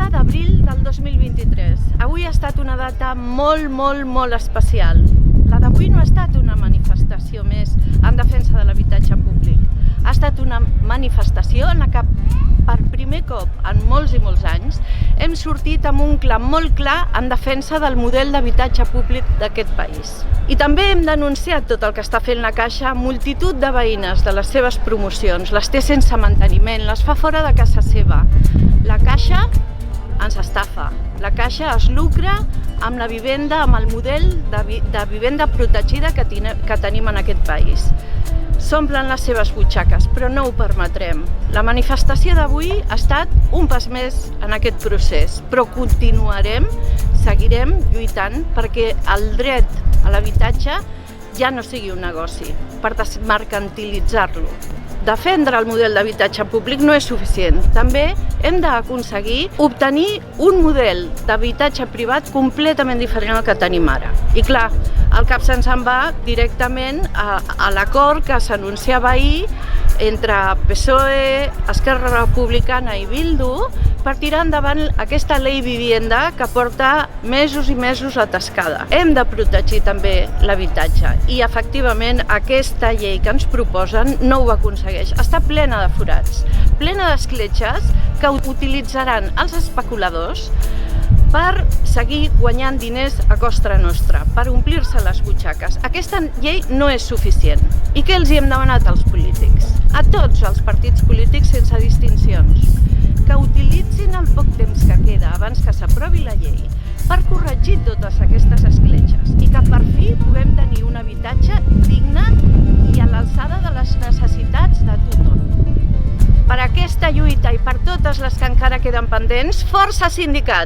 30 d'abril del 2023. Avui ha estat una data molt especial. La d'avui no ha estat una manifestació més en defensa de l'habitatge públic. Ha estat una manifestació en la que per primer cop en molts i molts anys hem sortit amb un clam molt clar en defensa del model d'habitatge públic d'aquest país. I també hem denunciat tot el que està fent la Caixa, multitud de veïnes de les seves promocions, les té sense manteniment, les fa fora de casa seva. La Caixa ens estafa. La Caixa es lucra amb la vivenda, amb el model de vivenda protegida que tenim en aquest país. S'omplen les seves butxaques, però no ho permetrem. La manifestació d'avui ha estat un pas més en aquest procés, però continuarem, seguirem lluitant perquè el dret a l'habitatge ja no sigui un negoci, per desmercantilitzar-lo. Defendre el model d'habitatge públic no és suficient. També hem d'aconseguir obtenir un model d'habitatge privat completament diferent al que tenim ara. I clar, el cap se'ns en va directament a l'acord que s'anunciava ahir entre PSOE, Esquerra Republicana i Bildu per tirar endavant aquesta llei vivienda que porta mesos i mesos atascada. Hem de protegir també l'habitatge i efectivament aquesta llei que ens proposen no ho aconsegueix. Està plena de forats, plena d'escletxes que utilitzaran els especuladors per seguir guanyant diners a costa nostra, per omplir-se les butxaques. Aquesta llei no és suficient. I què els hi hem demanat als polítics? A tots els partits polítics sense distincions, que utilitzin el poc temps que queda abans que s'aprovi la llei per corregir totes aquestes escletxes i que per fi puguem tenir un habitatge digne i a l'alçada de les necessitats de tothom. Per aquesta lluita i per totes les que encara queden pendents, força sindicat!